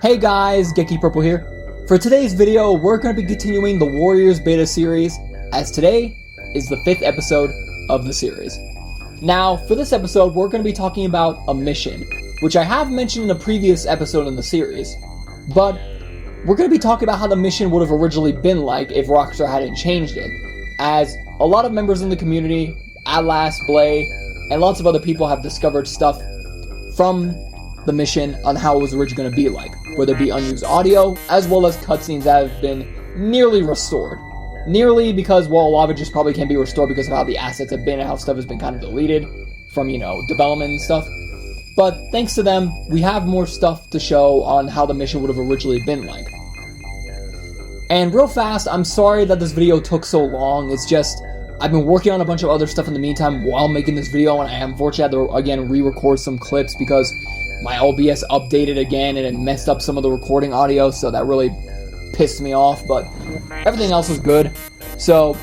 Hey guys, Geki Purple here. For today's video, we're going to be continuing the Warriors beta series, as today is the 5th episode of the series. Now, for this episode, we're going to be talking about a mission, which I have mentioned in a previous episode in the series, but we're going to be talking about how the mission would have originally been like if Rockstar hadn't changed it, as a lot of members in the community, Atlas, Blay, and lots of other people have discovered stuff from the mission on how it was originally going to be like, whether it be unused audio, as well as cutscenes that have been nearly restored. Nearly because, well, a lot of it just probably can't be restored because of how the assets have been and how stuff has been kind of deleted from, development and stuff. But thanks to them, we have more stuff to show on how the mission would have originally been like. And real fast, I'm sorry that this video took so long. It's just, I've been working on a bunch of other stuff in the meantime while making this video, and I am fortunate to, again, re-record some clips because my OBS updated again and it messed up some of the recording audio, so that really pissed me off, but everything else was good. So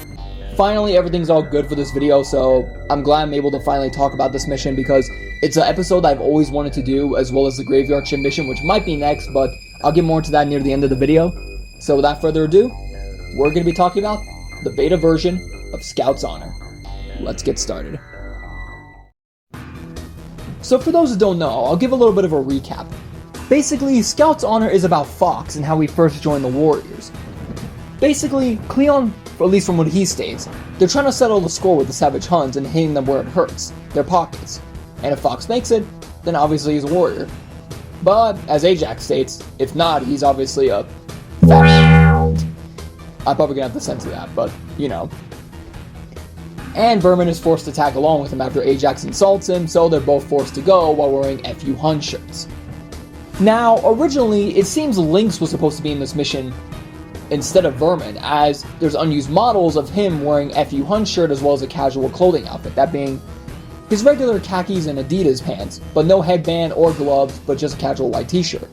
finally everything's all good for this video, so I'm glad I'm able to finally talk about this mission because it's an episode that I've always wanted to do, as well as the Graveyard Shift mission, which might be next, but I'll get more into that near the end of the video. So without further ado, we're going to be talking about the beta version of Scout's Honor. Let's get started. So for those who don't know, I'll give a little bit of a recap. Basically, Scout's Honor is about Fox and how he first joined the Warriors. Basically, Cleon, at least from what he states, they're trying to settle the score with the Savage Huns and hitting them where it hurts, their pockets. And if Fox makes it, then obviously he's a warrior. But, as Ajax states, if not, he's obviously a fat. I'm probably gonna have to censor that, but, And Vermin is forced to tag along with him after Ajax insults him, so they're both forced to go while wearing FU Hun shirts. Now, originally, it seems Lynx was supposed to be in this mission instead of Vermin, as there's unused models of him wearing FU Hun shirt as well as a casual clothing outfit, that being his regular khakis and Adidas pants, but no headband or gloves, but just a casual white t-shirt.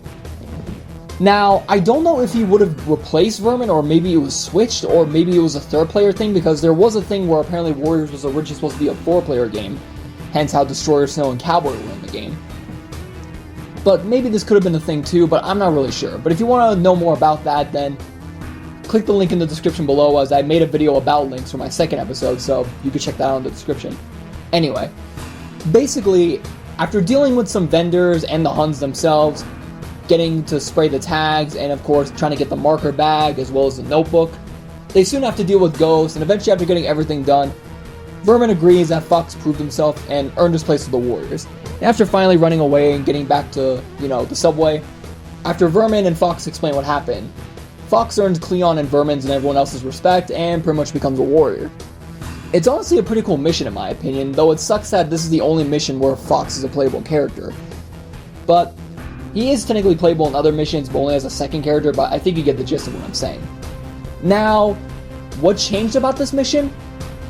Now, I don't know if he would have replaced Vermin, or maybe it was switched, or maybe it was a third-player thing, because there was a thing where apparently Warriors was originally supposed to be a four-player game, hence how Destroyer, Snow, and Cowboy were in the game. But maybe this could have been a thing too, but I'm not really sure. But if you want to know more about that, then click the link in the description below, as I made a video about Lynx for my second episode, so you can check that out in the description. Anyway, basically, after dealing with some vendors and the Huns themselves, getting to spray the tags, and of course trying to get the marker bag as well as the notebook, they soon have to deal with ghosts, and eventually after getting everything done, Vermin agrees that Fox proved himself and earned his place with the Warriors. And after finally running away and getting back to, the subway, after Vermin and Fox explain what happened, Fox earns Cleon and Vermin's and everyone else's respect and pretty much becomes a warrior. It's honestly a pretty cool mission in my opinion, though it sucks that this is the only mission where Fox is a playable character. But he is technically playable in other missions, but only as a second character, but I think you get the gist of what I'm saying. Now, what changed about this mission?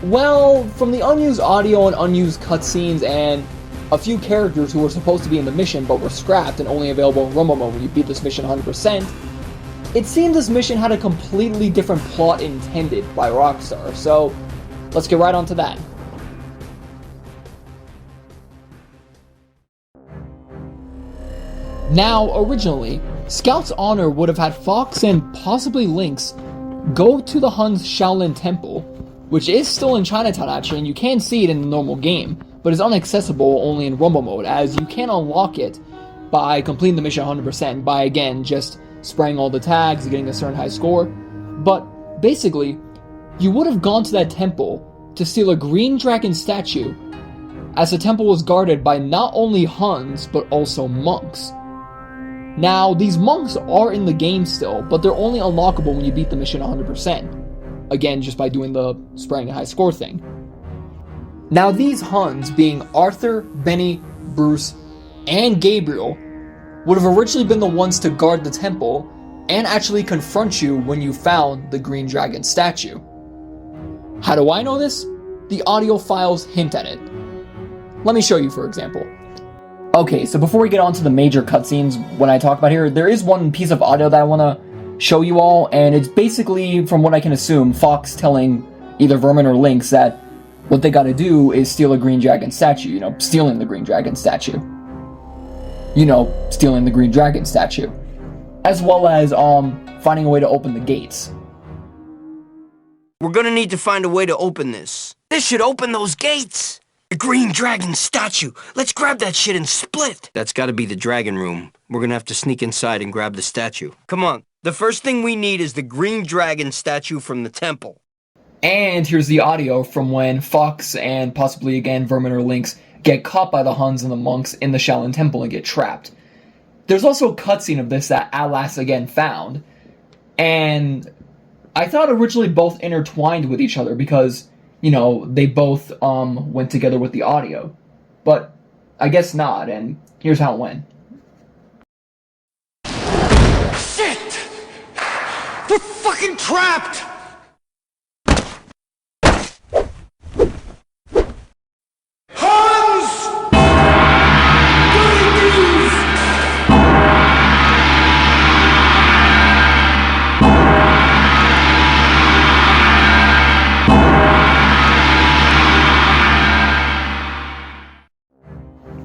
Well, from the unused audio and unused cutscenes and a few characters who were supposed to be in the mission but were scrapped and only available in Rumble Mode when you beat this mission 100%, it seemed this mission had a completely different plot intended by Rockstar, so let's get right on to that. Now, originally, Scout's Honor would have had Fox and possibly Lynx go to the Huns Shaolin Temple, which is still in Chinatown actually, and you can see it in the normal game, but is inaccessible only in Rumble Mode, as you can unlock it by completing the mission 100%, by again, just spraying all the tags and getting a certain high score. But basically, you would have gone to that temple to steal a green dragon statue, as the temple was guarded by not only Huns, but also monks. Now, these monks are in the game still, but they're only unlockable when you beat the mission 100%. Again, just by doing the spraying a high score thing. Now, these Huns, being Arthur, Benny, Bruce, and Gabriel, would have originally been the ones to guard the temple and actually confront you when you found the green dragon statue. How do I know this? The audio files hint at it. Let me show you, for example. Okay, so before we get on to the major cutscenes, when I talk about here, there is one piece of audio that I want to show you all, and it's basically, from what I can assume, Fox telling either Vermin or Lynx that what they gotta do is steal a green dragon statue, stealing the green dragon statue. Stealing the green dragon statue. as well as finding a way to open the gates. We're gonna need to find a way to open this. This should open those gates! The green dragon statue! Let's grab that shit and split! That's gotta be the dragon room. We're gonna have to sneak inside and grab the statue. Come on. The first thing we need is the green dragon statue from the temple. And here's the audio from when Fox and possibly again Vermin or Lynx get caught by the Huns and the monks in the Shaolin Temple and get trapped. There's also a cutscene of this that Atlas again found, and I thought originally both intertwined with each other because, you know, they both went together with the audio, but I guess not, and here's how it went. Shit! We're fucking trapped!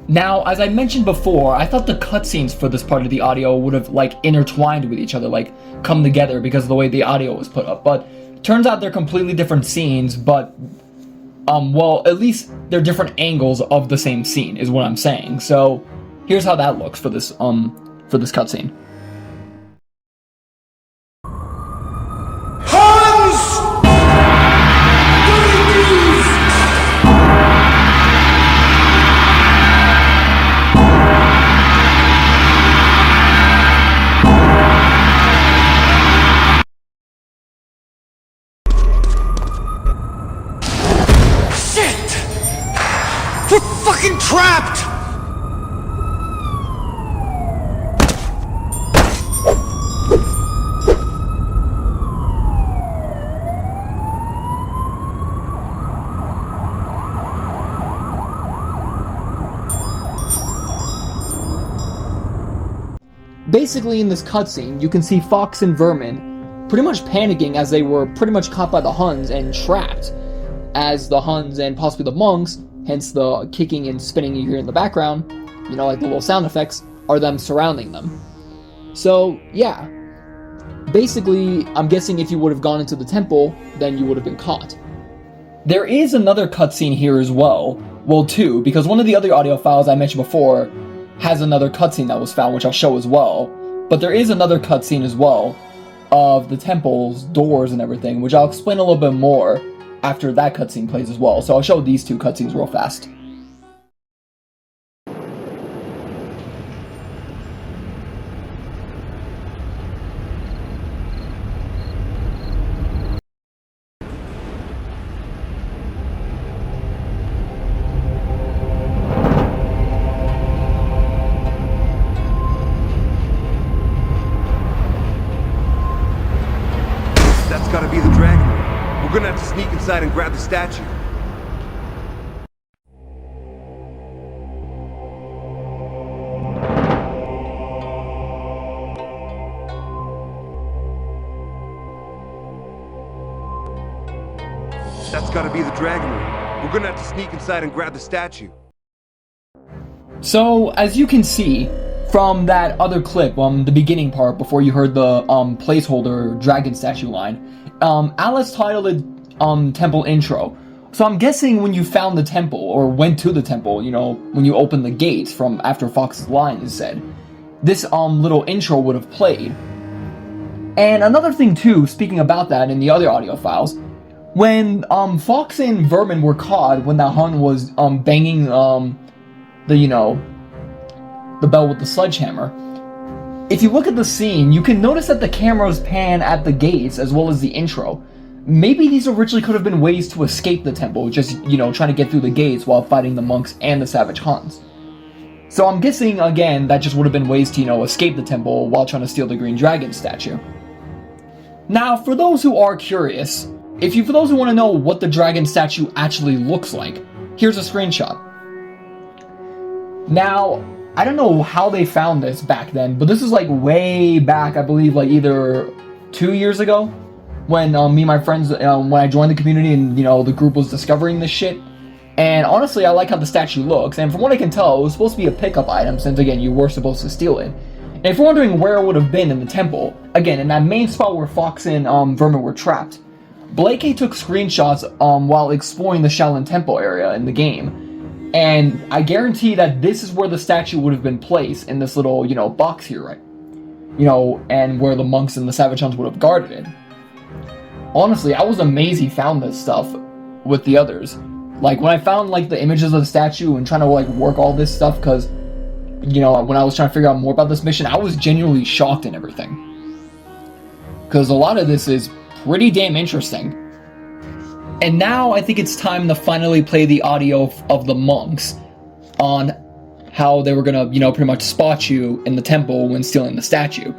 Now, as I mentioned before, I thought the cutscenes for this part of the audio would have, like, intertwined with each other, like, come together because of the way the audio was put up, but turns out they're completely different scenes, but, well, at least they're different angles of the same scene, is what I'm saying. So, here's how that looks for this cutscene. We're fucking trapped! Basically, in this cutscene, you can see Fox and Vermin pretty much panicking as they were pretty much caught by the Huns and trapped, as the Huns and possibly the monks, hence the kicking and spinning you hear in the background, you know, like the little sound effects, are them surrounding them. So, yeah. Basically, I'm guessing if you would have gone into the temple, then you would have been caught. There is another cutscene here as well. Well, two, because one of the other audio files I mentioned before has another cutscene that was found, which I'll show as well. But there is another cutscene as well of the temple's doors and everything, which I'll explain a little bit more after that cutscene plays as well. So I'll show these two cutscenes real fast. That's gotta be the dragon room. We're gonna have to sneak inside and grab the statue. That's gotta be the dragon room. We're gonna have to sneak inside and grab the statue. So, as you can see from that other clip, the beginning part before you heard the placeholder dragon statue line, Alice titled it temple intro. So I'm guessing when you found the temple or went to the temple, you know, when you opened the gates from after Fox's line is said, this little intro would have played. And another thing too, speaking about that in the other audio files, when Fox and Vermin were caught when that Hun was banging the bell with the sledgehammer, if you look at the scene, you can notice that the cameras pan at the gates as well as the intro. Maybe these originally could have been ways to escape the temple, just, you know, trying to get through the gates while fighting the monks and the savage Huns. So I'm guessing, again, that just would have been ways to, you know, escape the temple while trying to steal the green dragon statue. Now, for those who are curious, for those who want to know what the dragon statue actually looks like, here's a screenshot. Now, I don't know how they found this back then, but this is like way back, I believe, like either 2 years ago, when me and my friends, when I joined the community and, you know, the group was discovering this shit. And honestly, I like how the statue looks, and from what I can tell, it was supposed to be a pickup item, since again, you were supposed to steal it. And if you're wondering where it would have been in the temple, again, in that main spot where Fox and Vermin were trapped, Blake took screenshots while exploring the Shaolin Temple area in the game. And I guarantee that this is where the statue would have been placed, in this little, box here, right? And where the monks and the Savage Huns would have guarded it. Honestly, I was amazed he found this stuff with the others. Like, when I found, like, the images of the statue and trying to, like, work all this stuff, because, when I was trying to figure out more about this mission, I was genuinely shocked and everything. Because a lot of this is pretty damn interesting. And now I think it's time to finally play the audio of the monks on how they were gonna, pretty much spot you in the temple when stealing the statue.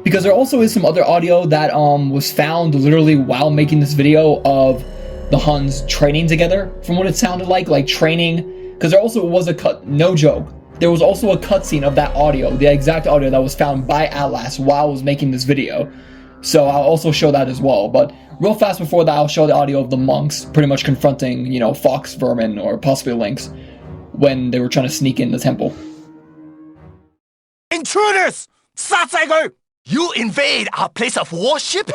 Because there also is some other audio that was found literally while making this video of the Huns training together, from what it sounded like training, because there also was a cut, no joke, there was also a cutscene of that audio, the exact audio that was found by Atlas while I was making this video. So I'll also show that as well, but real fast before that, I'll show the audio of the monks pretty much confronting, Fox, Vermin, or possibly Lynx, when they were trying to sneak in the temple. Intruders! 殺晒佢! You invade our place of worship?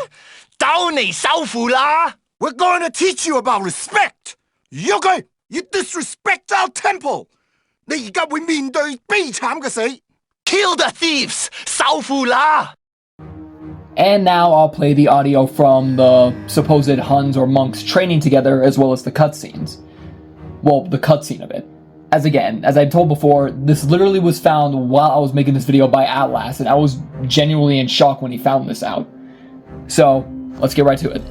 找你收符啦! We're going to teach you about respect! You disrespect our temple! 你而家會面對悲慘嘅死! Kill the thieves! 收符啦! And now I'll play the audio from the supposed Huns or monks training together, as well as the cutscenes. Well, the cutscene of it. As I told before, this literally was found while I was making this video by Atlas, and I was genuinely in shock when he found this out. So, let's get right to it.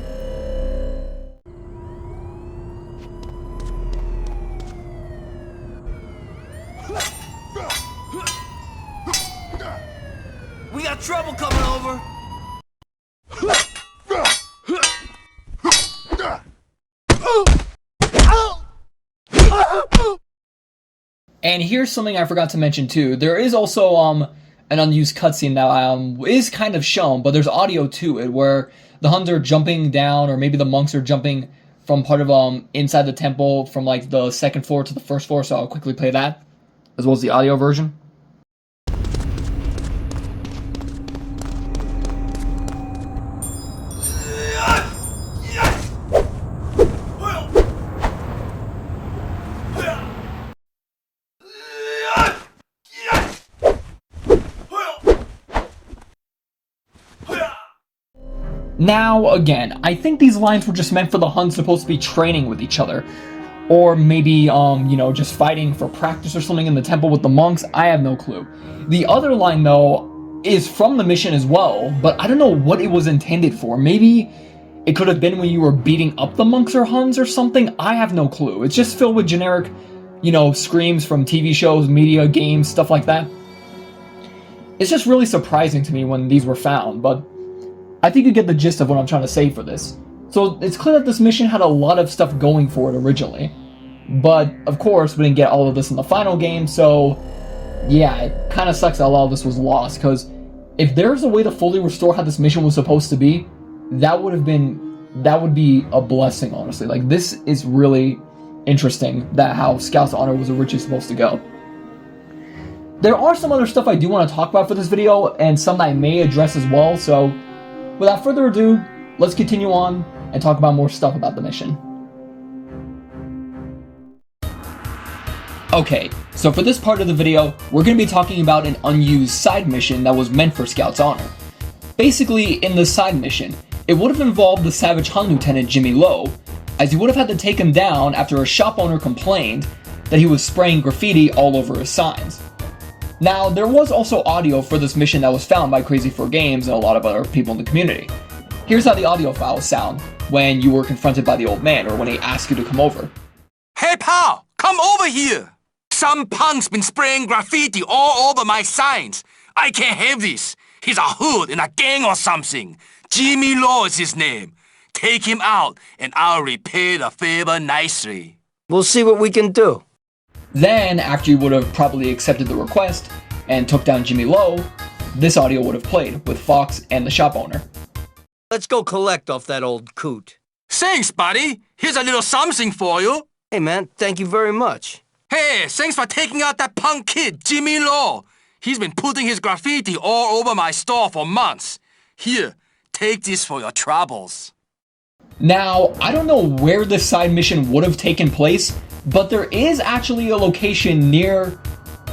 We got trouble coming over. And here's something I forgot to mention too. There is also an unused cutscene that is kind of shown, but there's audio to it where the Huns are jumping down, or maybe the monks are jumping from part of inside the temple from like the second floor to the first floor. So I'll quickly play that, as well as the audio version. Now, again, I think these lines were just meant for the Huns supposed to be training with each other. Or maybe, just fighting for practice or something in the temple with the monks. I have no clue. The other line, though, is from the mission as well, but I don't know what it was intended for. Maybe it could have been when you were beating up the monks or Huns or something. I have no clue. It's just filled with generic, screams from TV shows, media, games, stuff like that. It's just really surprising to me when these were found, but I think you get the gist of what I'm trying to say for this. So it's clear that this mission had a lot of stuff going for it originally. But, of course, we didn't get all of this in the final game, so yeah, it kind of sucks that a lot of this was lost, because if there's a way to fully restore how this mission was supposed to be, that would be a blessing, honestly. Like, this is really interesting, that how Scouts of Honor was originally supposed to go. There are some other stuff I do want to talk about for this video, and some that I may address as well, so without further ado, let's continue on and talk about more stuff about the mission. Okay, so for this part of the video, we're going to be talking about an unused side mission that was meant for Scouts Honor. Basically, in this side mission, it would have involved the Savage Hun Lieutenant Jimmy Lowe, as he would have had to take him down after a shop owner complained that he was spraying graffiti all over his signs. Now, there was also audio for this mission that was found by Crazy4Games and a lot of other people in the community. Here's how the audio files sound when you were confronted by the old man, or when he asked you to come over. Hey pal, come over here! Some punk's been spraying graffiti all over my signs. I can't have this. He's a hood in a gang or something. Jimmy Law is his name. Take him out and I'll repay the favor nicely. We'll see what we can do. Then, after you would have probably accepted the request and took down Jimmy Lowe, this audio would have played with Fox and the shop owner. Let's go collect off that old coot. Thanks, buddy. Here's a little something for you. Hey, man, thank you very much. Hey, thanks for taking out that punk kid, Jimmy Law. He's been putting his graffiti all over my store for months. Here, take this for your troubles. Now, I don't know where this side mission would have taken place, but there is actually a location near,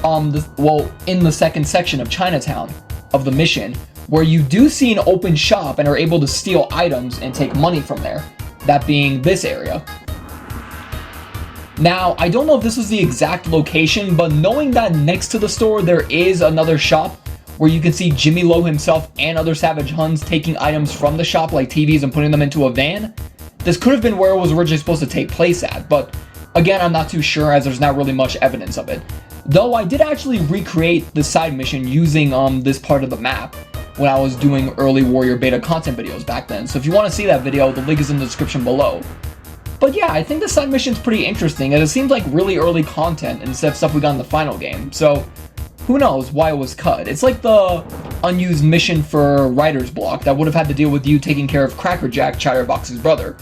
in the second section of Chinatown of the mission, where you do see an open shop and are able to steal items and take money from there. That being this area. Now, I don't know if this was the exact location, but knowing that next to the store there is another shop where you can see Jimmy Lowe himself and other Savage Huns taking items from the shop like TVs and putting them into a van, this could have been where it was originally supposed to take place at, but again, I'm not too sure as there's not really much evidence of it. Though I did actually recreate the side mission using this part of the map when I was doing early Warrior Beta content videos back then, so if you want to see that video, the link is in the description below. But yeah, I think the side mission's pretty interesting, and it seems like really early content instead of stuff we got in the final game, so who knows why it was cut. It's like the unused mission for Writer's Block that would have had to deal with you taking care of Crackerjack, Chatterbox's brother,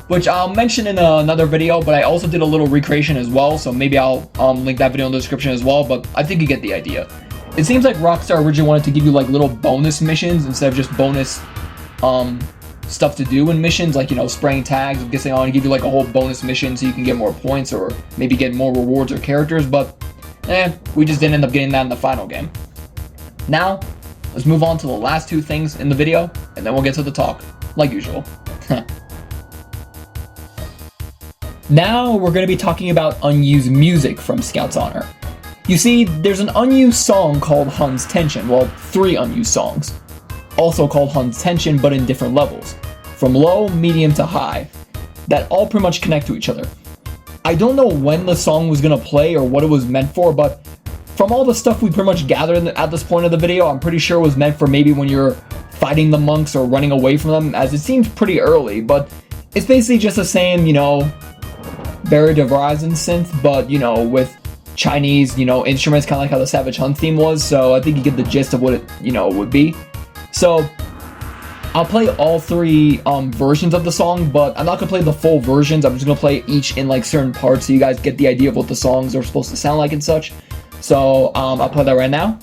which I'll mention in another video, but I also did a little recreation as well, so maybe I'll link that video in the description as well, but I think you get the idea. It seems like Rockstar originally wanted to give you like little bonus missions instead of just bonus stuff to do in missions, like, you know, spraying tags. I'm guessing I want to give you like a whole bonus mission so you can get more points or maybe get more rewards or characters, but we just didn't end up getting that in the final game. Now, let's move on to the last two things in the video, and then we'll get to the talk, like usual. Now, we're going to be talking about unused music from Scout's Honor. You see, there's an unused song called Huns Tension, well, 3 unused songs, also called Huns Tension, but in different levels, from low, medium to high, that all pretty much connect to each other. I don't know when the song was going to play or what it was meant for, but from all the stuff we pretty much gathered at this point of the video, I'm pretty sure it was meant for maybe when you're fighting the monks or running away from them, as it seems pretty early, but it's basically just the same, you know, Barry DeVrizon synth, but, you know, with Chinese, you know, instruments, kind of like how the Savage Hunt theme was, so I think you get the gist of what it, you know, would be. So, I'll play all 3 versions of the song, but I'm not going to play the full versions. I'm just going to play each in like certain parts so you guys get the idea of what the songs are supposed to sound like and such. So I'll play that right now.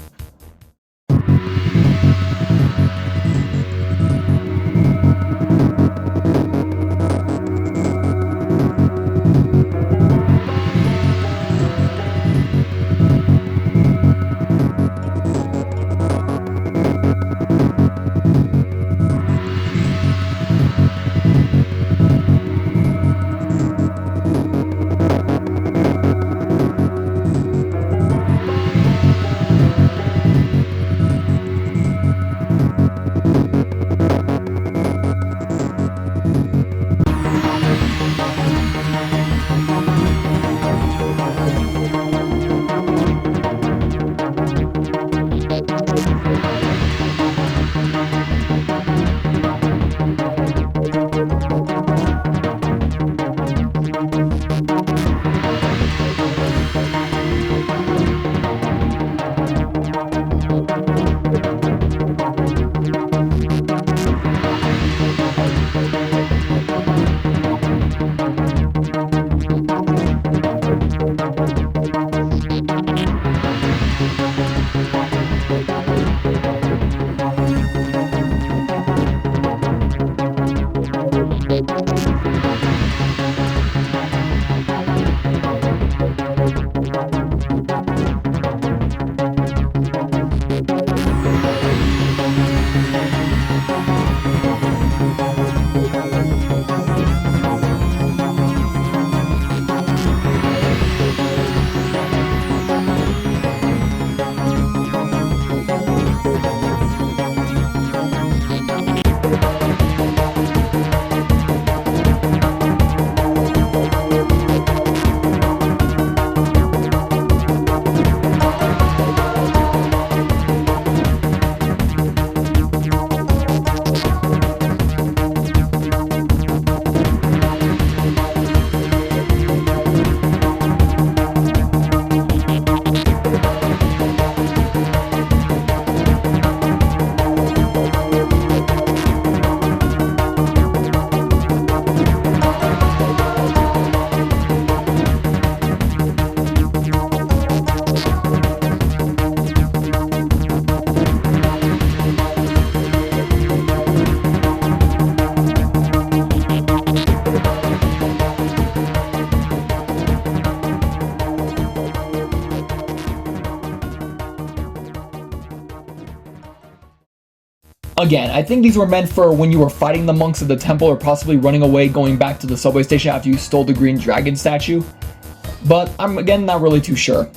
Again, I think these were meant for when you were fighting the monks of the temple or possibly running away going back to the subway station after you stole the green dragon statue. But I'm, again, not really too sure.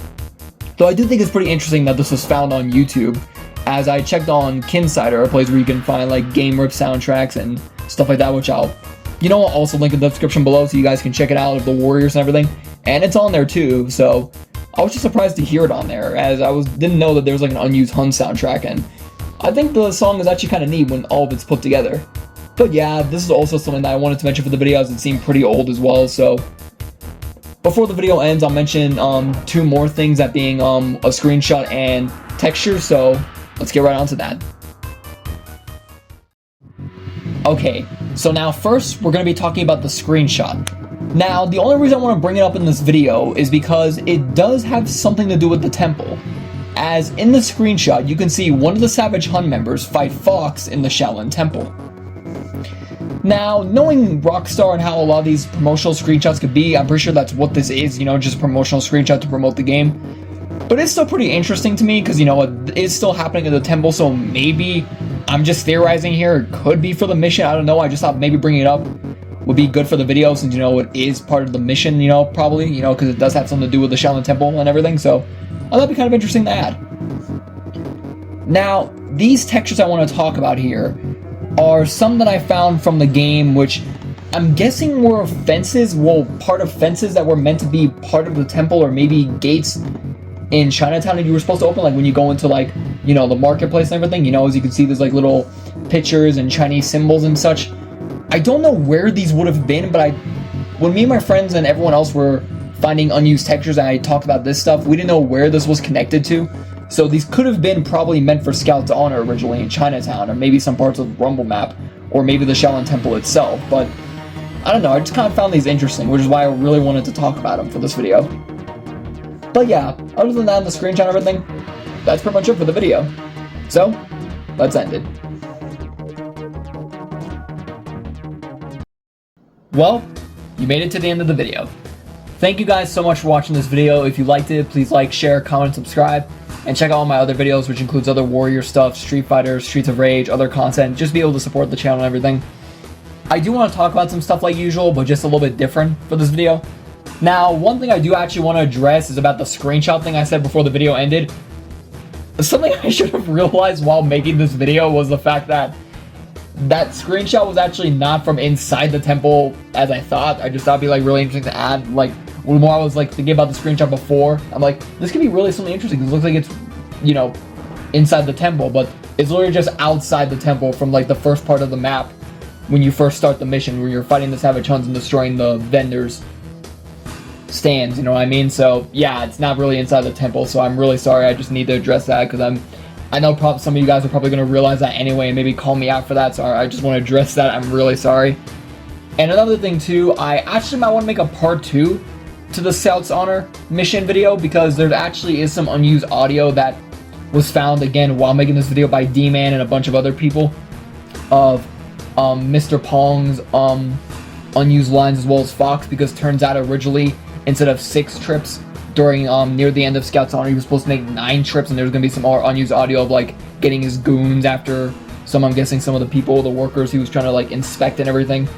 Though I do think it's pretty interesting that this was found on YouTube, as I checked on Kinsider, a place where you can find like game rip soundtracks and stuff like that, which I'll also link in the description below so you guys can check it out of the Warriors and everything. And it's on there too, so I was just surprised to hear it on there, as didn't know that there was like an unused Huns soundtrack, and I think the song is actually kind of neat when all of it's put together. But yeah, this is also something that I wanted to mention for the video, as it seemed pretty old as well. So before the video ends, I'll mention 2 more things, that being a screenshot and texture. So let's get right on to that. Okay, so now first we're going to be talking about the screenshot. Now, the only reason I want to bring it up in this video is because it does have something to do with the temple. As in the screenshot, you can see one of the Savage Hun members fight Fox in the Shaolin Temple. Now, knowing Rockstar and how a lot of these promotional screenshots could be, I'm pretty sure that's what this is, just a promotional screenshot to promote the game. But it's still pretty interesting to me, because, it is still happening in the temple, so maybe I'm just theorizing here. It could be for the mission, I don't know. I just thought maybe bringing it up would be good for the video, since, it is part of the mission, probably, because it does have something to do with the Shaolin Temple and everything, so I thought that'd be kind of interesting to add. Now, these textures I want to talk about here are some that I found from the game, which I'm guessing were fences, part of fences that were meant to be part of the temple, or maybe gates in Chinatown that you were supposed to open, like when you go into like, the marketplace and everything, as you can see, there's like little pictures and Chinese symbols and such. I don't know where these would have been, but when me and my friends and everyone else were finding unused textures and I talked about this stuff, we didn't know where this was connected to. So these could have been probably meant for Scout's Honor originally in Chinatown, or maybe some parts of the Rumble map, or maybe the Shaolin Temple itself, but I don't know, I just kind of found these interesting, which is why I really wanted to talk about them for this video. But yeah, other than that, the screenshot and everything, that's pretty much it for the video. So, let's end it. Well, you made it to the end of the video. Thank you guys so much for watching this video. If you liked it, please like, share, comment, subscribe, and check out all my other videos, which includes other Warrior stuff, Street Fighter, Streets of Rage, other content, just be able to support the channel and everything. I do want to talk about some stuff like usual, but just a little bit different for this video. Now, one thing I do actually want to address is about the screenshot thing I said before the video ended. Something I should have realized while making this video was the fact that that screenshot was actually not from inside the temple as I thought. I just thought it'd be like really interesting to add. Like, when more I was like thinking about the screenshot before, I'm like, this could be really something interesting, because it looks like it's, inside the temple, but it's literally just outside the temple from like the first part of the map when you first start the mission, where you're fighting the Savage Huns and destroying the vendors' stands, you know what I mean? So yeah, it's not really inside the temple, so I'm really sorry. I just need to address that, because I know some of you guys are probably going to realize that anyway and maybe call me out for that, so I just want to address that. I'm really sorry. And another thing too, I actually might want to make a part 2 to the Scout's Honor mission video, because there actually is some unused audio that was found again while making this video by D-Man and a bunch of other people of Mr. Pong's unused lines, as well as Fox, because turns out originally instead of 6 trips during near the end of Scout's Honor, he was supposed to make 9 trips, and there's gonna be some more unused audio of like getting his goons after I'm guessing some of the people, the workers he was trying to like inspect and everything,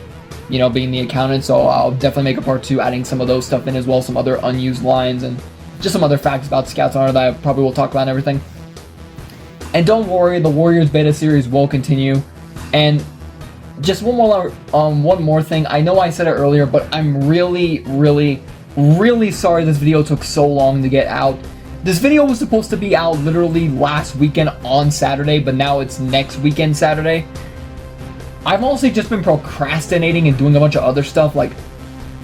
being the accountant. So I'll definitely make a part 2 adding some of those stuff in, as well as some other unused lines and just some other facts about Scout's Honor that I probably will talk about and everything. And don't worry, the Warriors beta series will continue. And just one more thing. I know I said it earlier, but I'm really sorry this video took so long to get out. This video was supposed to be out literally last weekend on Saturday, but now it's next weekend Saturday. I've honestly just been procrastinating and doing a bunch of other stuff. Like,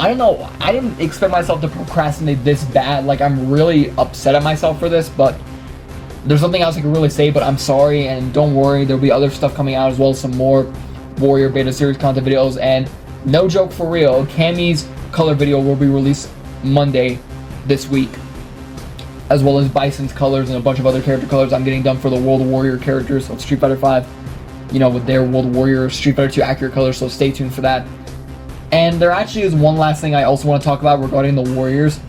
I don't know, I didn't expect myself to procrastinate this bad. Like, I'm really upset at myself for this, but there's something else I can really say, but I'm sorry, and don't worry, there'll be other stuff coming out, as well as some more Warrior beta series content videos. And no joke, for real, Cammy's color video will be released Monday this week, as well as Bison's colors and a bunch of other character colors I'm getting done for the World Warrior characters of Street Fighter V, with their World Warrior Street Fighter 2 accurate colors, so stay tuned for that. And there actually is one last thing I also want to talk about regarding the Warriors.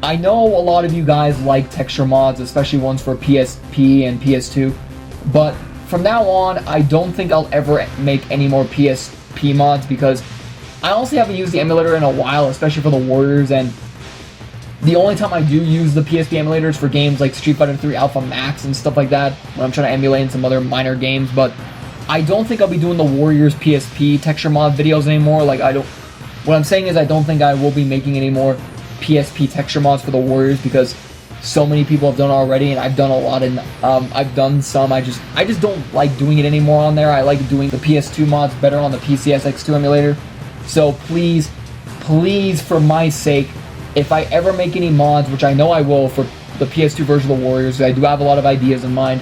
I know a lot of you guys like texture mods, especially ones for PSP and PS2, but from now on, I don't think I'll ever make any more PSP mods because I honestly haven't used the emulator in a while, especially for the Warriors, and the only time I do use the PSP emulator is for games like Street Fighter 3 Alpha Max and stuff like that, when I'm trying to emulate in some other minor games, but I don't think I'll be doing the Warriors PSP texture mod videos anymore. Like, what I'm saying is I don't think I will be making any more PSP texture mods for the Warriors because so many people have done it already, and I've done a lot, and I've done some. I just don't like doing it anymore on there. I like doing the PS2 mods better on the PCSX2 emulator. So please, for my sake, if I ever make any mods, which I know I will for the PS2 version of the Warriors, I do have a lot of ideas in mind,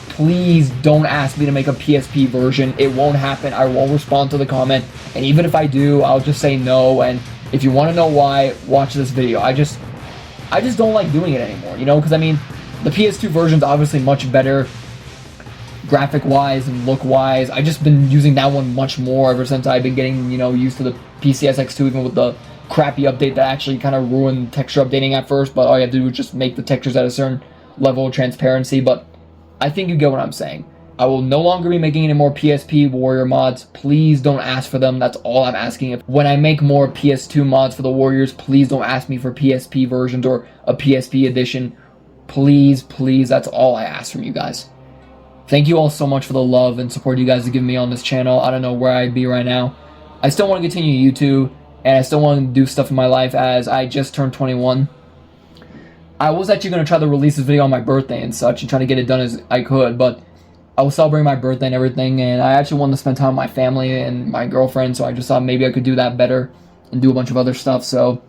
please don't ask me to make a PSP version. It won't happen. I won't respond to the comment, and even if I do, I'll just say no, and if you want to know why, watch this video. I just don't like doing it anymore, you know, because I mean, the PS2 version's obviously much better graphic-wise and look-wise. I've just been using that one much more ever since I've been getting, you know, used to the PCSX2, even with the crappy update that actually kind of ruined texture updating at first, but all you have to do is just make the textures at a certain level of transparency, but I think you get what I'm saying. I will no longer be making any more PSP Warrior mods. Please don't ask for them. That's all I'm asking. When I make more PS2 mods for the Warriors, please don't ask me for PSP versions or a PSP edition. Please, that's all I ask from you guys. Thank you all so much for the love and support you guys have given me on this channel. I don't know where I'd be right now. I still want to continue YouTube, and I still want to do stuff in my life as I just turned 21. I was actually going to try to release this video on my birthday and such and try to get it done as I could, but I was celebrating my birthday and everything, and I actually wanted to spend time with my family and my girlfriend, so I just thought maybe I could do that better and do a bunch of other stuff. So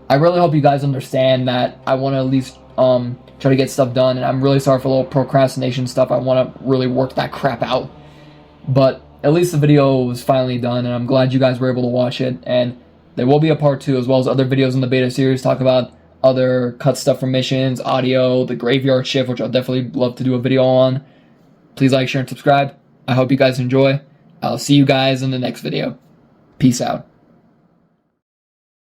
I really hope you guys understand that I want to at least try to get stuff done, and I'm really sorry for a little procrastination stuff. I want to really work that crap out, but at least the video was finally done, and I'm glad you guys were able to watch it, and there will be a part 2 as well as other videos in the beta series talk about other cut stuff from missions, audio, the graveyard shift, which I'll definitely love to do a video on. Please like, share, and subscribe. I hope you guys enjoy. I'll see you guys in the next video. Peace out.